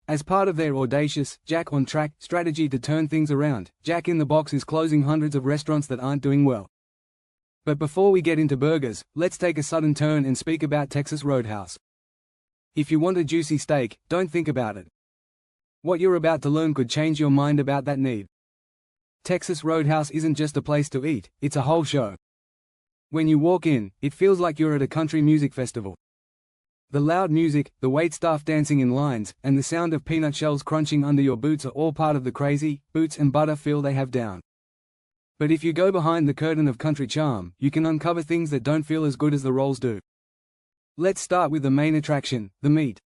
As part of their audacious, Jack-on-track strategy to turn things around, Jack in the Box is closing hundreds of restaurants that aren't doing well. But before we get into burgers, let's take a sudden turn and speak about Texas Roadhouse. If you want a juicy steak, don't think about it. What you're about to learn could change your mind about that need. Texas Roadhouse isn't just a place to eat, it's a whole show. When you walk in, it feels like you're at a country music festival. The loud music, the waitstaff dancing in lines, and the sound of peanut shells crunching under your boots are all part of the crazy, boots and butter feel they have down. But if you go behind the curtain of country charm, you can uncover things that don't feel as good as the rolls do. Let's start with the main attraction, the meat.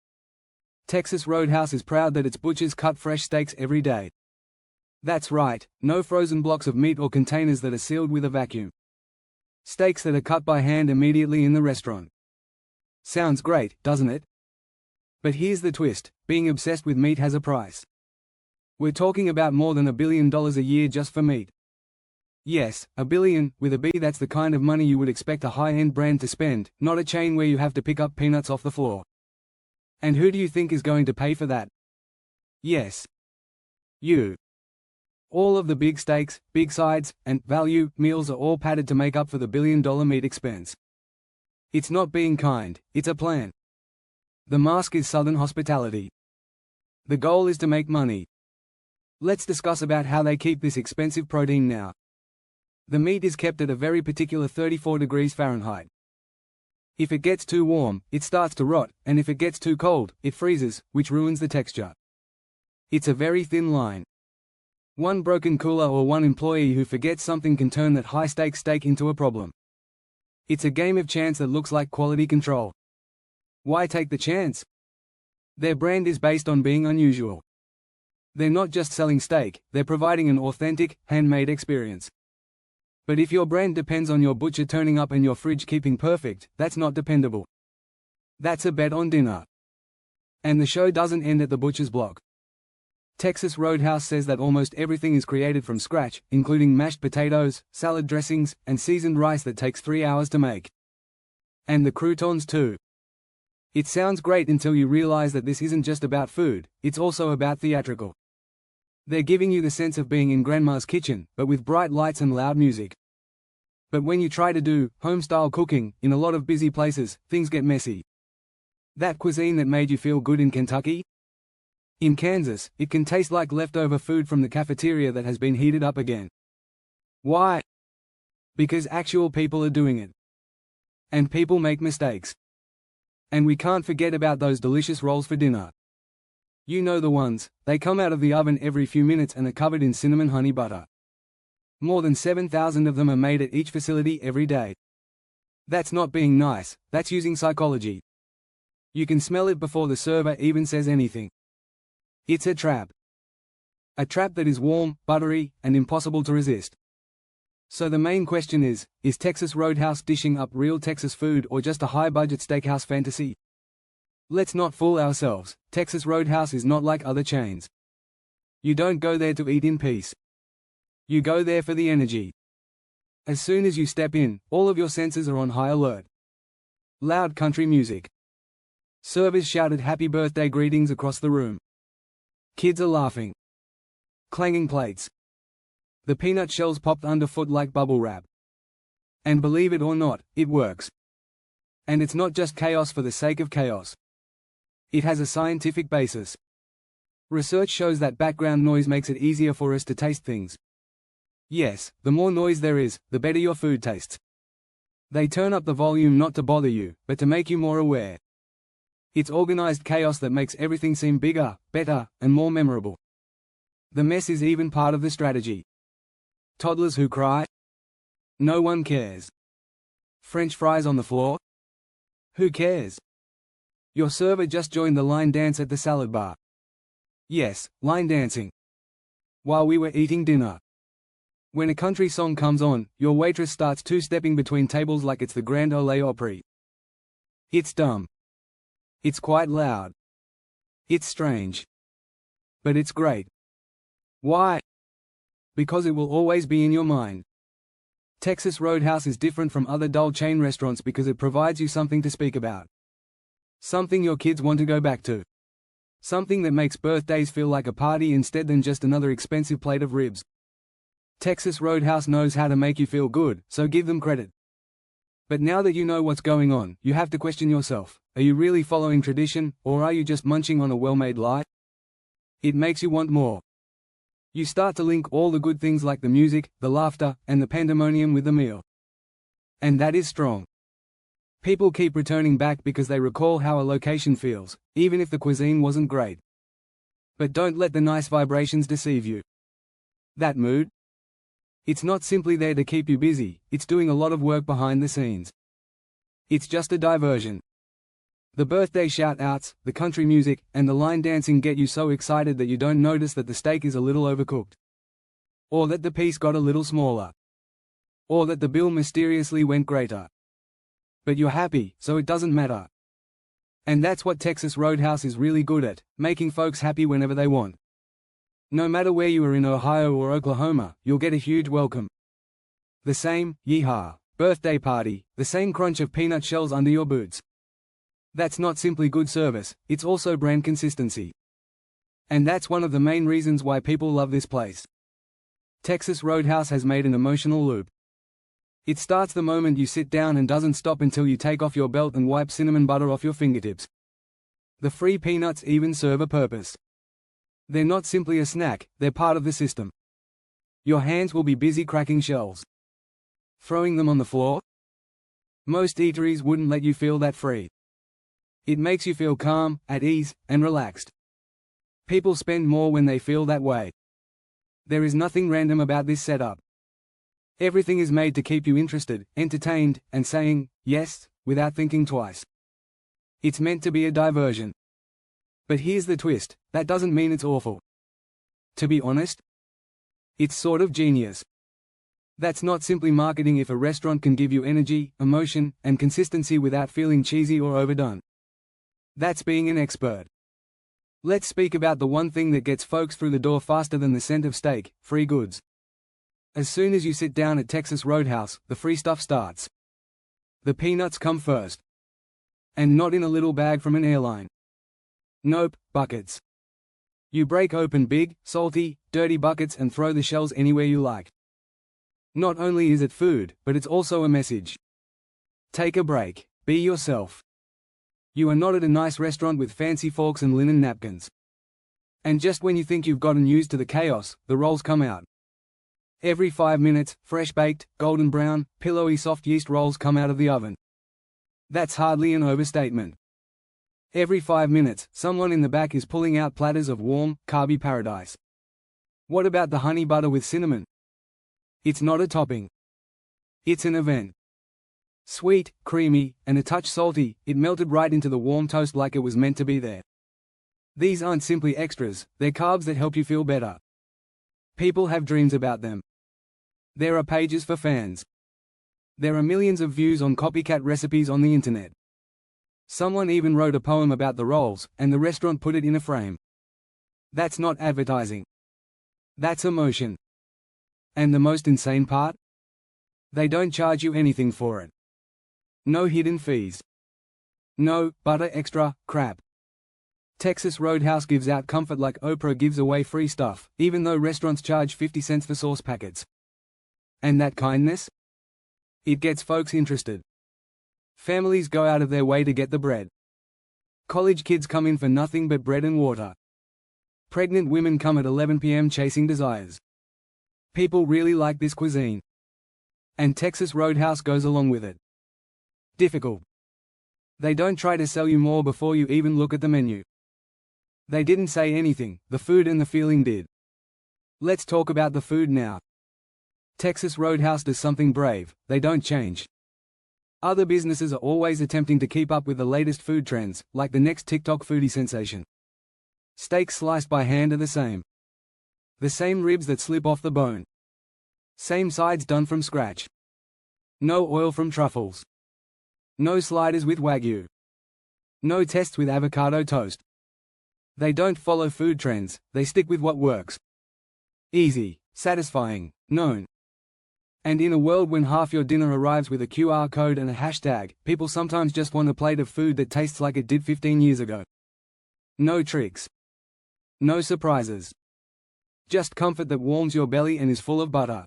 Texas Roadhouse is proud that its butchers cut fresh steaks every day. That's right, no frozen blocks of meat or containers that are sealed with a vacuum. Steaks that are cut by hand immediately in the restaurant. Sounds great, doesn't it? But here's the twist, being obsessed with meat has a price. We're talking about more than $1 billion a year just for meat. Yes, $1 billion, with a B. That's the kind of money you would expect a high-end brand to spend, not a chain where you have to pick up peanuts off the floor. And who do you think is going to pay for that? Yes. You. All of the big steaks, big sides, and value meals are all padded to make up for the $1 billion meat expense. It's not being kind, it's a plan. The mask is Southern hospitality. The goal is to make money. Let's discuss about how they keep this expensive protein now. The meat is kept at a very particular 34 degrees Fahrenheit. If it gets too warm, it starts to rot, and if it gets too cold, it freezes, which ruins the texture. It's a very thin line. One broken cooler or one employee who forgets something can turn that high-stakes steak into a problem. It's a game of chance that looks like quality control. Why take the chance? Their brand is based on being unusual. They're not just selling steak, they're providing an authentic, handmade experience. But if your brand depends on your butcher turning up and your fridge keeping perfect, that's not dependable. That's a bet on dinner. And the show doesn't end at the butcher's block. Texas Roadhouse says that almost everything is created from scratch, including mashed potatoes, salad dressings, and seasoned rice that takes 3 hours to make. And the croutons too. It sounds great until you realize that this isn't just about food, it's also about theatrical. They're giving you the sense of being in Grandma's kitchen, but with bright lights and loud music. But when you try to do home-style cooking, in a lot of busy places, things get messy. That cuisine that made you feel good in Kentucky? In Kansas, it can taste like leftover food from the cafeteria that has been heated up again. Why? Because actual people are doing it. And people make mistakes. And we can't forget about those delicious rolls for dinner. You know the ones, they come out of the oven every few minutes and are covered in cinnamon honey butter. More than 7,000 of them are made at each facility every day. That's not being nice, that's using psychology. You can smell it before the server even says anything. It's a trap. A trap that is warm, buttery, and impossible to resist. So the main question is Texas Roadhouse dishing up real Texas food or just a high-budget steakhouse fantasy? Let's not fool ourselves, Texas Roadhouse is not like other chains. You don't go there to eat in peace. You go there for the energy. As soon as you step in, all of your senses are on high alert. Loud country music. Servers shouted happy birthday greetings across the room. Kids are laughing. Clanging plates. The peanut shells popped underfoot like bubble wrap. And believe it or not, it works. And it's not just chaos for the sake of chaos. It has a scientific basis. Research shows that background noise makes it easier for us to taste things. Yes, the more noise there is, the better your food tastes. They turn up the volume not to bother you, but to make you more aware. It's organized chaos that makes everything seem bigger, better, and more memorable. The mess is even part of the strategy. Toddlers who cry? No one cares. French fries on the floor? Who cares? Your server just joined the line dance at the salad bar. Yes, line dancing. While we were eating dinner. When a country song comes on, your waitress starts two-stepping between tables like it's the Grand Ole Opry. It's dumb. It's quite loud. It's strange. But it's great. Why? Because it will always be in your mind. Texas Roadhouse is different from other dull chain restaurants because it provides you something to speak about. Something your kids want to go back to. Something that makes birthdays feel like a party instead than just another expensive plate of ribs. Texas Roadhouse knows how to make you feel good, so give them credit. But now that you know what's going on, you have to question yourself. Are you really following tradition, or are you just munching on a well-made lie? It makes you want more. You start to link all the good things like the music, the laughter, and the pandemonium with the meal. And that is strong. People keep returning back because they recall how a location feels, even if the cuisine wasn't great. But don't let the nice vibrations deceive you. That mood? It's not simply there to keep you busy, it's doing a lot of work behind the scenes. It's just a diversion. The birthday shout-outs, the country music, and the line dancing get you so excited that you don't notice that the steak is a little overcooked. Or that the piece got a little smaller. Or that the bill mysteriously went greater. But you're happy, so it doesn't matter. And that's what Texas Roadhouse is really good at, making folks happy whenever they want. No matter where you are in Ohio or Oklahoma, you'll get a huge welcome. The same, yeehaw, birthday party, the same crunch of peanut shells under your boots. That's not simply good service, it's also brand consistency. And that's one of the main reasons why people love this place. Texas Roadhouse has made an emotional loop. It starts the moment you sit down and doesn't stop until you take off your belt and wipe cinnamon butter off your fingertips. The free peanuts even serve a purpose. They're not simply a snack, they're part of the system. Your hands will be busy cracking shells. Throwing them on the floor? Most eateries wouldn't let you feel that free. It makes you feel calm, at ease, and relaxed. People spend more when they feel that way. There is nothing random about this setup. Everything is made to keep you interested, entertained, and saying, yes, without thinking twice. It's meant to be a diversion. But here's the twist, that doesn't mean it's awful. To be honest, it's sort of genius. That's not simply marketing if a restaurant can give you energy, emotion, and consistency without feeling cheesy or overdone. That's being an expert. Let's speak about the one thing that gets folks through the door faster than the scent of steak: free goods. As soon as you sit down at Texas Roadhouse, the free stuff starts. The peanuts come first. And not in a little bag from an airline. Nope, buckets. You break open big, salty, dirty buckets and throw the shells anywhere you like. Not only is it food, but it's also a message. Take a break. Be yourself. You are not at a nice restaurant with fancy forks and linen napkins. And just when you think you've gotten used to the chaos, the rolls come out. Every 5 minutes, fresh-baked, golden brown, pillowy soft yeast rolls come out of the oven. That's hardly an overstatement. Every 5 minutes, someone in the back is pulling out platters of warm, carby paradise. What about the honey butter with cinnamon? It's not a topping. It's an event. Sweet, creamy, and a touch salty, it melted right into the warm toast like it was meant to be there. These aren't simply extras, they're carbs that help you feel better. People have dreams about them. There are pages for fans. There are millions of views on copycat recipes on the internet. Someone even wrote a poem about the rolls, and the restaurant put it in a frame. That's not advertising. That's emotion. And the most insane part? They don't charge you anything for it. No hidden fees. No butter extra crap. Texas Roadhouse gives out comfort like Oprah gives away free stuff, even though restaurants charge 50 cents for sauce packets. And that kindness? It gets folks interested. Families go out of their way to get the bread. College kids come in for nothing but bread and water. Pregnant women come at 11 p.m. chasing desires. People really like this cuisine. And Texas Roadhouse goes along with it. Difficult. They don't try to sell you more before you even look at the menu. They didn't say anything, the food and the feeling did. Let's talk about the food now. Texas Roadhouse does something brave, they don't change. Other businesses are always attempting to keep up with the latest food trends, like the next TikTok foodie sensation. Steaks sliced by hand are the same. The same ribs that slip off the bone. Same sides done from scratch. No oil from truffles. No sliders with Wagyu. No tests with avocado toast. They don't follow food trends, they stick with what works. Easy, satisfying, known. And in a world when half your dinner arrives with a QR code and a hashtag, people sometimes just want a plate of food that tastes like it did 15 years ago. No tricks. No surprises. Just comfort that warms your belly and is full of butter.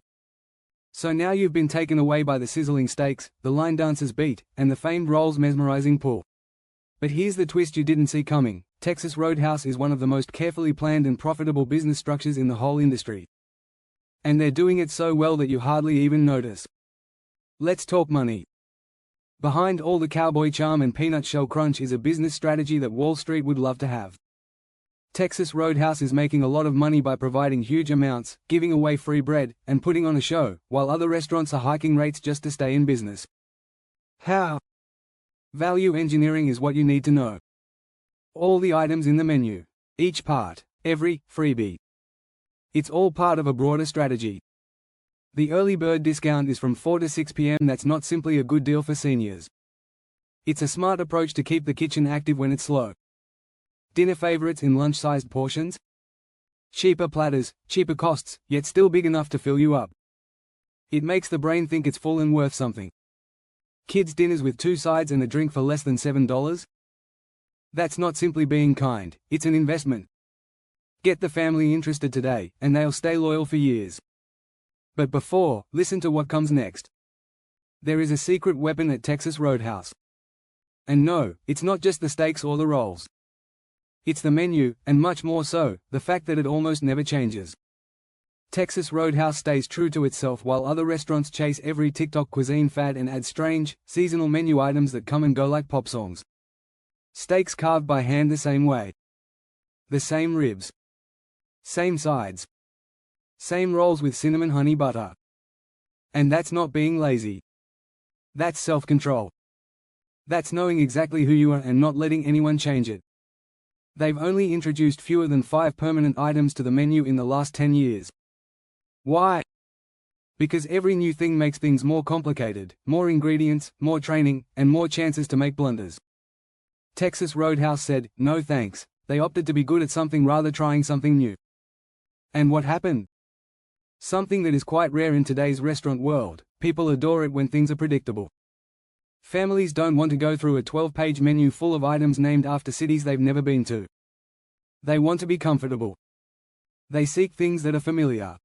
So now you've been taken away by the sizzling steaks, the line dancer's beat, and the famed roll's mesmerizing pull. But here's the twist you didn't see coming: Texas Roadhouse is one of the most carefully planned and profitable business structures in the whole industry. And they're doing it so well that you hardly even notice. Let's talk money. Behind all the cowboy charm and peanut shell crunch is a business strategy that Wall Street would love to have. Texas Roadhouse is making a lot of money by providing huge amounts, giving away free bread, and putting on a show, while other restaurants are hiking rates just to stay in business. How? Value engineering is what you need to know. All the items in the menu, each part, every freebie. It's all part of a broader strategy. The early bird discount is from 4 to 6 p.m. That's not simply a good deal for seniors. It's a smart approach to keep the kitchen active when it's slow. Dinner favorites in lunch-sized portions? Cheaper platters, cheaper costs, yet still big enough to fill you up. It makes the brain think it's full and worth something. Kids' dinners with 2 sides and a drink for less than $7? That's not simply being kind, it's an investment. Get the family interested today, and they'll stay loyal for years. But listen to what comes next. There is a secret weapon at Texas Roadhouse. And no, it's not just the steaks or the rolls. It's the menu, and much more so, the fact that it almost never changes. Texas Roadhouse stays true to itself while other restaurants chase every TikTok cuisine fad and add strange, seasonal menu items that come and go like pop songs. Steaks carved by hand the same way. The same ribs. Same sides. Same rolls with cinnamon honey butter. And that's not being lazy. That's self-control. That's knowing exactly who you are and not letting anyone change it. They've only introduced fewer than 5 permanent items to the menu in the last 10 years. Why? Because every new thing makes things more complicated, more ingredients, more training, and more chances to make blunders. Texas Roadhouse said, no thanks. They opted to be good at something rather trying something new. And what happened? Something that is quite rare in today's restaurant world: people adore it when things are predictable. Families don't want to go through a 12-page menu full of items named after cities they've never been to. They want to be comfortable. They seek things that are familiar.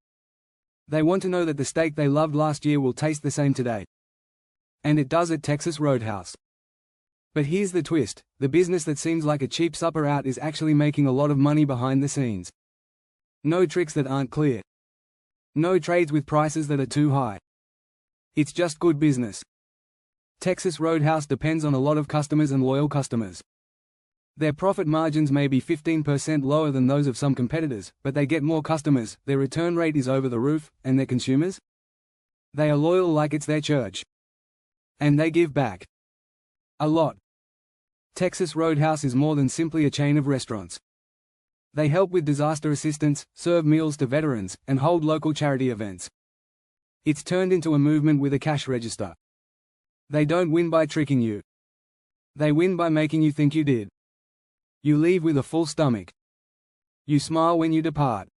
They want to know that the steak they loved last year will taste the same today. And it does at Texas Roadhouse. But here's the twist: the business that seems like a cheap supper out is actually making a lot of money behind the scenes. No tricks that aren't clear. No trades with prices that are too high. It's just good business. Texas Roadhouse depends on a lot of customers and loyal customers. Their profit margins may be 15% lower than those of some competitors, but they get more customers, their return rate is over the roof, and their consumers? They are loyal like it's their church. And they give back. A lot. Texas Roadhouse is more than simply a chain of restaurants. They help with disaster assistance, serve meals to veterans, and hold local charity events. It's turned into a movement with a cash register. They don't win by tricking you. They win by making you think you did. You leave with a full stomach. You smile when you depart.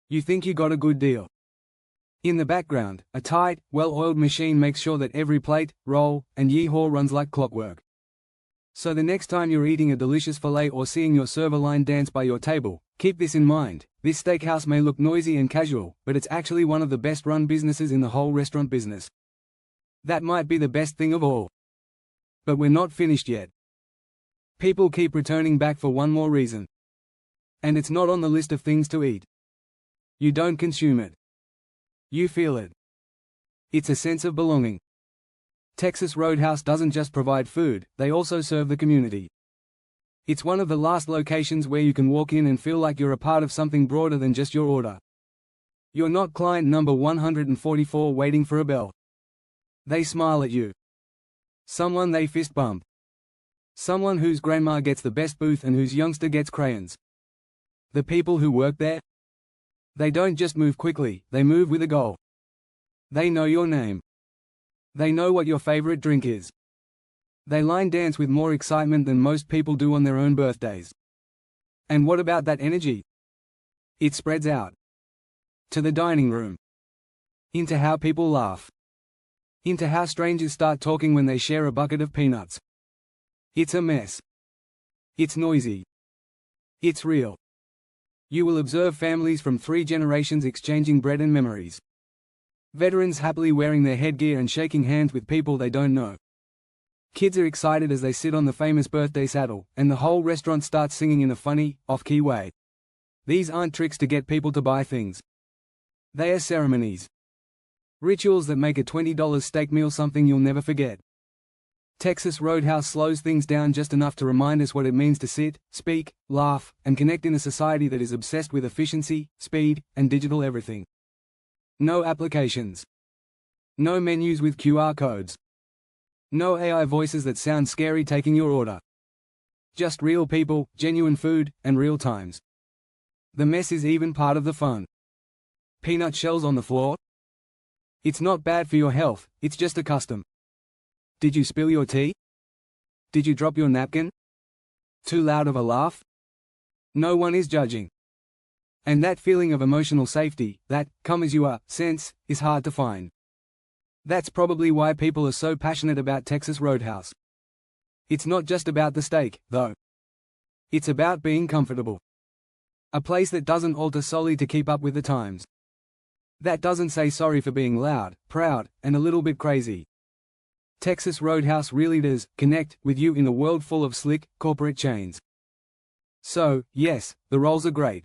You think you got a good deal. In the background, a tight, well-oiled machine makes sure that every plate, roll, and yee-haw runs like clockwork. So the next time you're eating a delicious filet or seeing your server line dance by your table, keep this in mind: this steakhouse may look noisy and casual, but it's actually one of the best-run businesses in the whole restaurant business. That might be the best thing of all. But we're not finished yet. People keep returning back for one more reason. And it's not on the list of things to eat. You don't consume it. You feel it. It's a sense of belonging. Texas Roadhouse doesn't just provide food, they also serve the community. It's one of the last locations where you can walk in and feel like you're a part of something broader than just your order. You're not client number 144 waiting for a bell. They smile at you. Someone they fist bump. Someone whose grandma gets the best booth and whose youngster gets crayons. The people who work there? They don't just move quickly, they move with a goal. They know your name. They know what your favorite drink is. They line dance with more excitement than most people do on their own birthdays. And what about that energy? It spreads out. To the dining room. Into how people laugh. Into how strangers start talking when they share a bucket of peanuts. It's a mess. It's noisy. It's real. You will observe families from 3 generations exchanging bread and memories. Veterans happily wearing their headgear and shaking hands with people they don't know. Kids are excited as they sit on the famous birthday saddle, and the whole restaurant starts singing in a funny, off-key way. These aren't tricks to get people to buy things. They are ceremonies. Rituals that make a $20 steak meal something you'll never forget. Texas Roadhouse slows things down just enough to remind us what it means to sit, speak, laugh, and connect in a society that is obsessed with efficiency, speed, and digital everything. No applications. No menus with QR codes. No AI voices that sound scary taking your order. Just real people, genuine food, and real times. The mess is even part of the fun. Peanut shells on the floor? It's not bad for your health, it's just a custom. Did you spill your tea? Did you drop your napkin? Too loud of a laugh? No one is judging. And that feeling of emotional safety, that come as you are sense, is hard to find. That's probably why people are so passionate about Texas Roadhouse. It's not just about the steak, though. It's about being comfortable. A place that doesn't alter solely to keep up with the times. That doesn't say sorry for being loud, proud, and a little bit crazy. Texas Roadhouse really does connect with you in a world full of slick, corporate chains. So, yes, the rolls are great.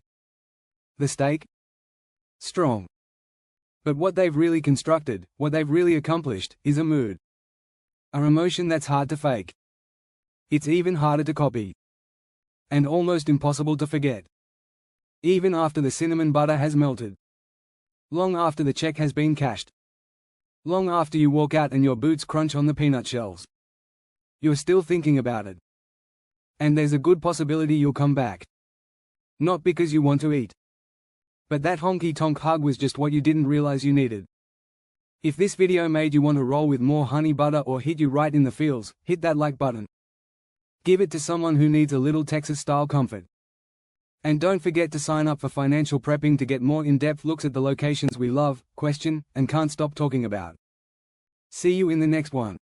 The steak? Strong. But what they've really constructed, what they've really accomplished, is a mood. An emotion that's hard to fake. It's even harder to copy. And almost impossible to forget. Even after the cinnamon butter has melted. Long after the check has been cashed. Long after you walk out and your boots crunch on the peanut shells. You're still thinking about it. And there's a good possibility you'll come back. Not because you want to eat. But that honky-tonk hug was just what you didn't realize you needed. If this video made you want to roll with more honey butter or hit you right in the feels, hit that like button. Give it to someone who needs a little Texas-style comfort. And don't forget to sign up for Financial Prepping to get more in-depth looks at the locations we love, question, and can't stop talking about. See you in the next one.